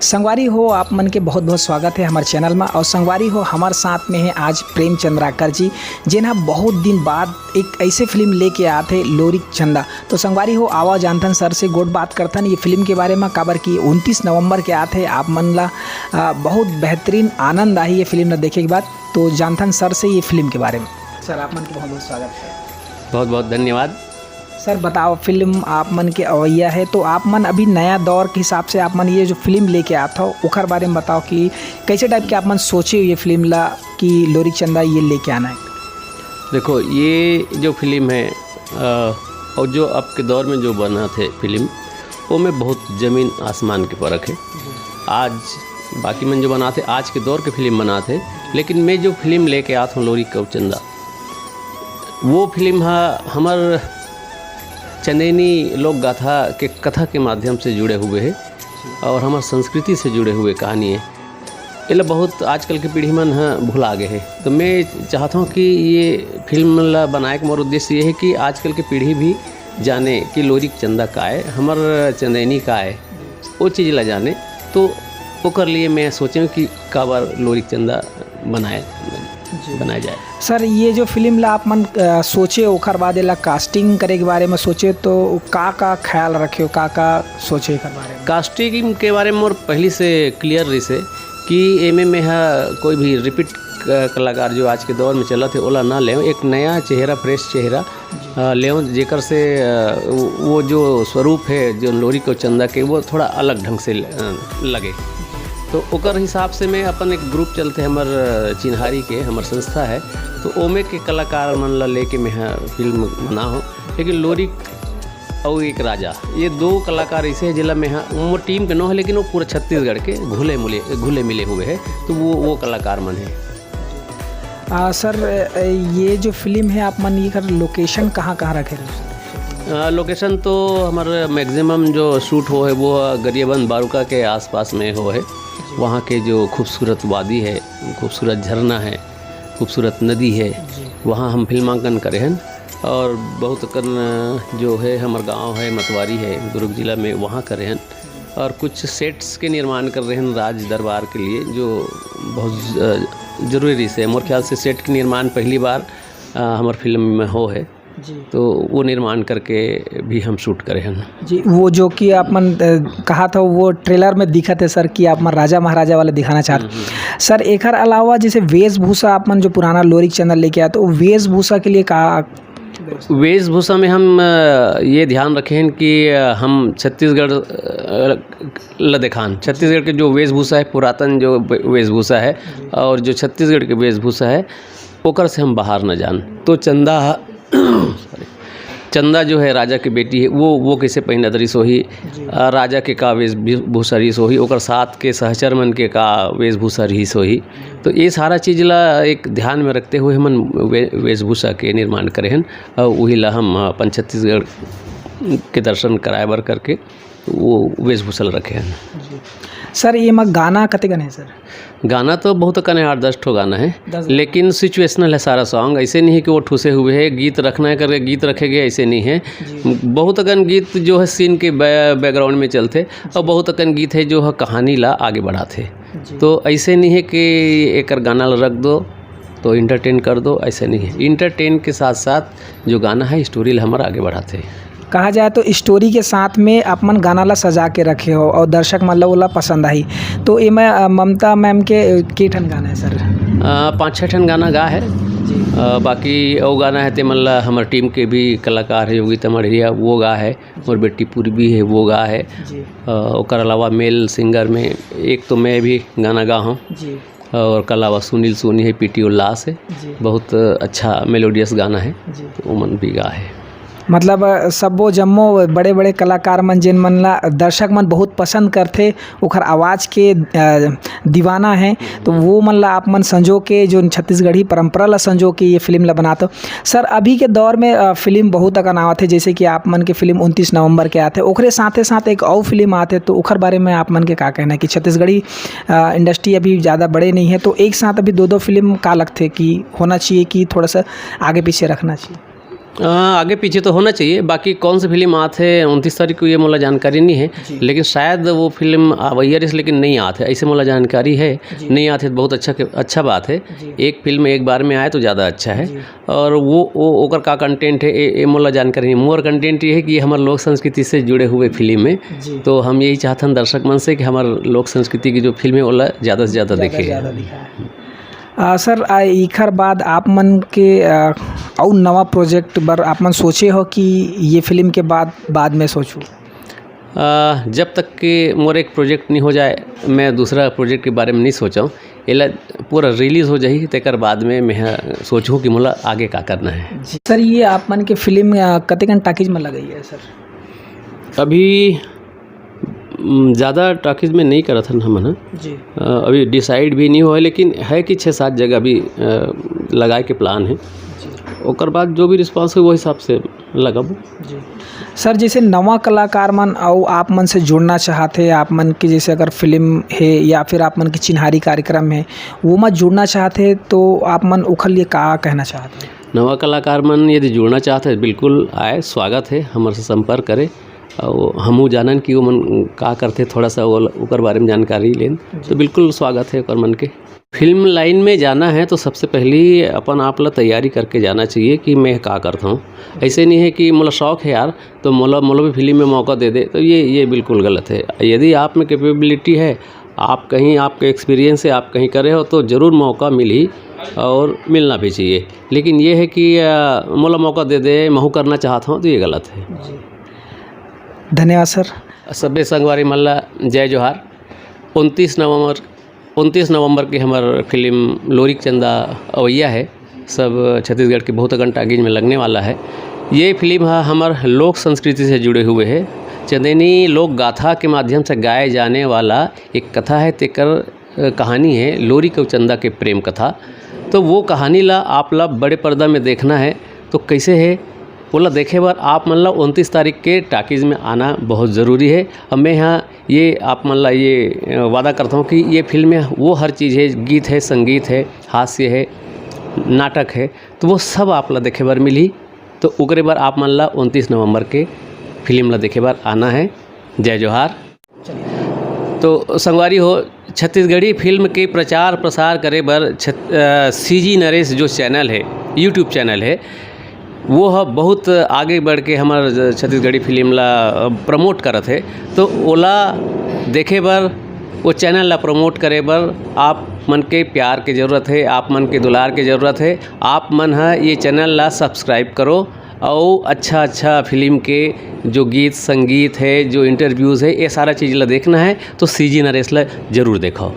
संगवारी हो आप मन के बहुत बहुत स्वागत है हमारे चैनल में। और संगवारी हो हमारे साथ में है आज प्रेम चंद्राकर जी, जिन्हें बहुत दिन बाद एक ऐसे फिल्म लेके आते लोरिक चंदा। तो संगवारी हो आवाज़ जानथन सर से गोट बात करथन ये फिल्म के बारे में, काबर की 29 नवंबर के आते आप मन ला बहुत बेहतरीन आनंद आई ये फिल्म देखे के बाद। तो जानथन सर से ये फिल्म के बारे में। सर आप मन के बहुत बहुत स्वागत है। बहुत बहुत धन्यवाद। सर बताओ, फिल्म आप मन के अवैया है तो आप मन अभी नया दौर के हिसाब से आप मन ये जो फिल्म लेके आता हो उखर बारे में बताओ कि कैसे टाइप के आप मन सोचे ये फिल्म ला कि लोरिक चंदा ये लेके आना है। देखो ये जो फिल्म है और जो अब के दौर में जो बना थे फिल्म वो में बहुत ज़मीन आसमान के फ़र्क है। आज बाकी मन जो बनाते आज के दौर के फिल्म बनाते, लेकिन मैं जो फिल्म लेके आता हूँ लोरिक चंदा वो फिल्म हमार चंदेनी लोक गाथा के कथा के माध्यम से जुड़े हुए हैं और हमारे संस्कृति से जुड़े हुए कहानी है। ये बहुत आजकल की पीढ़ी मन भुला गए हैं। तो मैं चाहता हूँ कि ये फिल्म ला बनाए का मोर उद्देश्य ये है कि आजकल की पीढ़ी भी जाने कि लोरिक चंदा का है, हमार चंदेनी का है, वो चीज़ ला जाने। तो ओकर लिए मैं सोचूँ कि का बार लोरिक चंदा बनाया जाए। सर ये जो फिल्म ला आप मन सोचे ओखर बाद ला कास्टिंग करे के बारे में सोचे तो का ख्याल रखे हो, का सोचे के बारे में? कास्टिंग के बारे में मोर पहले से क्लियर रही से कि एमे में कोई भी रिपीट कलाकार जो आज के दौर में चला थे ओला ना ले, एक नया चेहरा फ्रेश चेहरा ले जेकर से वो जो स्वरूप है जो लोरिक चंदा के वो थोड़ा अलग ढंग से लगे। तो ओकर हिसाब से मैं अपन एक ग्रुप चलते हमार चिन्हारी के हमार संस्था है, तो ओमे के कलाकार मन ला लेके मैं फिल्म बना हूँ। लेकिन लोरिक और एक राजा ये दो कलाकार ऐसे हैं जिला में वो टीम के न है, लेकिन वो पूरा छत्तीसगढ़ के घुले मिले हुए हैं। तो वो कलाकार मन है। सर ये जो फिल्म है आप मन ये कर लोकेशन कहाँ रखे रहे? लोकेशन तो हमारे मैक्सिमम जो शूट हो है वो गरियाबंद बारूका के आसपास में हो है। वहाँ के जो खूबसूरत वादी है, खूबसूरत झरना है, खूबसूरत नदी है, वहाँ हम फिल्मांकन करे हैं। और बहुत कन जो है हमारा गांव है मतवारी है दुर्ग जिला में, वहाँ करे हैं। और कुछ सेट्स के निर्माण कर रहे हैं राज दरबार के लिए, जो बहुत ज़रूरी से मोर ख्याल से सेट के निर्माण पहली बार हमारे फिल्म में हो है जी। तो वो निर्माण करके भी हम शूट करे हैं जी। वो जो कि आप मन कहा था वो ट्रेलर में दिखा थे सर कि आप मन राजा महाराजा वाले दिखाना चाहते सर। एक अलावा जैसे वेशभूषा आप मन जो पुराना लोरिक चंदा लेके आया तो वेशभूषा के लिए कहा? वेशभूषा में हम ये ध्यान रखें कि हम छत्तीसगढ़ लदेखान छत्तीसगढ़ के जो वेशभूषा है, पुरातन जो वेशभूषा है और जो छत्तीसगढ़ की वेशभूषा है ओकर से हम बाहर न जान। तो चंदा जो है राजा की बेटी है, वो कैसे पहनत रही सो ही राजा के का वेशभूषा रही सो ही, ओकर साथ के सहचर मन के का वेशभूषा रही सो ही। तो ये सारा चीज़ ला एक ध्यान में रखते हुए हम वेशभूषा के निर्माण करे हैं और वही ला हम अपन छत्तीसगढ़ के दर्शन कराए बर करके वो वेशभूषा रखे हैं। सर ये में गाना कते गने है सर? गाना तो बहुत कने 8-10 ठो गाना है, लेकिन सिचुएशनल है सारा सॉन्ग। ऐसे नहीं है कि वो ठूसे हुए है गीत रखना है करके गीत रखेंगे, ऐसे नहीं है। बहुत अकन गीत जो है सीन के बैकग्राउंड में चलते और बहुत अकन गीत है जो है कहानी ला आगे बढ़ाते। तो ऐसे नहीं है कि एक गाना रख दो तो इंटरटेन कर दो, ऐसे नहीं है। इंटरटेन के साथ साथ जो गाना है स्टोरी ला हमारा आगे बढ़ाते। कहा जाए तो स्टोरी के साथ में आप मन गाना ला सजा के रखे हो और दर्शक मन ला पसंद आई। तो ये मैं ममता मैम के ठन गाना है सर? 5-6 ठन गाना गा है। बाकी वो गाना है तेमल्ला हमारे टीम के भी कलाकार है योगिता मढ़िया वो गा है, और बेटी पूर्वी है वो गा है। और अलावा मेल सिंगर में एक तो मैं भी गाना गा हूँ और के अलावा सुनील सोनी है, पीटी उल्लास है, बहुत अच्छा मेलोडियस गाना है, तो वो मन भी गा है। मतलब सबो जम्मो बड़े बड़े कलाकार मन जिन मन ला दर्शक मन बहुत पसंद करते ओखर आवाज़ के दीवाना है, तो वो मन ला आप मन संजो के जो छत्तीसगढ़ी परंपरा ला संजो के ये फिल्म ला बनाते हो। सर अभी के दौर में फिल्म बहुत अकन आवत है, जैसे कि आप मन के फिल्म 29 नवंबर के आते, ओकरे साथे साथ एक और फिल्म आते, तो ओखर बारे में आप मन के का कहना है कि छत्तीसगढ़ी इंडस्ट्री अभी ज़्यादा बड़े नहीं है, तो एक साथ अभी दो फिल्म का लगते कि होना चाहिए कि थोड़ा सा आगे पीछे रखना चाहिए? आगे पीछे तो होना चाहिए। बाकी कौन सी फिल्म आत है 29 तारीख को ये मोला जानकारी नहीं है, लेकिन शायद वो फिल्म आवैया रिस लेकिन नहीं आत है, ऐसे मोला जानकारी है। नहीं आते तो बहुत अच्छा बात है। एक फिल्म एक बार में आए तो ज़्यादा अच्छा है। और वो ओकर का कंटेंट है ये मोला जानकारी नहीं। मोर कंटेंट ये है कि ये हमारे लोक संस्कृति से जुड़े हुए फिल्म है, तो हम यही चाहते हैं दर्शक मन से कि हमारे लोक संस्कृति की जो फिल्म है वो ज़्यादा से ज़्यादा देखे। सर इखर बाद आप मन के और नवा प्रोजेक्ट बर आप मन सोचे हो कि ये फिल्म के बाद में सोचूं? जब तक कि मोर एक प्रोजेक्ट नहीं हो जाए मैं दूसरा प्रोजेक्ट के बारे में नहीं सोचा। एला पूरा रिलीज़ हो जाही तेकर बाद में मैं सोचूँ कि मोला आगे का करना है। सर ये आप मन के फिल्म कतेकन टाकीज में लगई है सर? अभी ज़्यादा टॉकीज में नहीं करा था हमन जी। अभी डिसाइड भी नहीं हुआ, लेकिन है कि 6-7 जगह भी लगाए के प्लान है। ओकर बाद जो भी रिस्पांस हो वो हिसाब से लगाबो जी। सर जैसे नवा कलाकार मन और आप मन से जुड़ना चाहते हैं, आप मन की जैसे अगर फिल्म है या फिर आप मन की चिन्हारी कार्यक्रम है वो मत जुड़ना चाहते हैं तो आप मन उखल लिए का कहना चाहते हैं? नवा कलाकार मन यदि जुड़ना चाहते हैं बिल्कुल आए, स्वागत है, हमारे से संपर्क करें और हमू जानन कि वो मन का करते थोड़ा सा ओकर बारे में जानकारी लें तो बिल्कुल स्वागत है ओकर मन के। फिल्म लाइन में जाना है तो सबसे पहले अपन आप ला तैयारी करके जाना चाहिए कि मैं का करता हूँ। ऐसे नहीं है कि मोला शौक है यार तो मोला भी फिल्म में मौका दे दे, तो ये बिल्कुल गलत है। यदि आप में कैपेबिलिटी है, आप कहीं आपके एक्सपीरियंस से आप कहीं करे हो तो ज़रूर मौका मिली और मिलना भी चाहिए। लेकिन ये है कि मोला मौका दे दे महू करना चाहता हूँ तो ये गलत है। धन्यवाद सर। सभ्य संगवारी मल्ला जय जोहार। 29 नवंबर की हमार फिल्म लोरिक चंदा अवैया है, सब छत्तीसगढ़ के बहुत घंटा टागीज में लगने वाला है। ये फिल्म हमार लोक संस्कृति से जुड़े हुए है। चंदेनी लोक गाथा के माध्यम से गाए जाने वाला एक कथा है, तेकर कहानी है लोरिक और चंदा के प्रेम कथा। तो वो कहानी ला आप ला बड़े पर्दा में देखना है तो कैसे है बोला देखे बार आप मन ला 29 तारीख के टाकीज़ में आना बहुत ज़रूरी है। अब मैं यहाँ ये आप मन ला ये वादा करता हूँ कि ये फिल्म में वो हर चीज़ है, गीत है, संगीत है, हास्य है, नाटक है, तो वो सब आप ला देखे बार मिली। तो उगरे बार आप मन ला 29 नवंबर के फिल्म ला देखे बार आना है। जय जोहार। तो संगवारी हो छत्तीसगढ़ी फिल्म के प्रचार प्रसार करे बर CG नरेश जो चैनल है, यूट्यूब चैनल है, वो बहुत आगे बढ़ के हमार छत्तीसगढ़ी फिल्म ला प्रमोट करत है। तो ओला देखे बर वो चैनल ला प्रमोट करे बर आप मन के प्यार के ज़रूरत है, आप मन के दुलार के ज़रूरत है। आप मन है ये चैनल ला सब्सक्राइब करो और अच्छा फिल्म के जो गीत संगीत है, जो इंटरव्यूज़ है, ये सारा चीज़ ला देखना है तो CG नरेश ला ज़रूर देखो।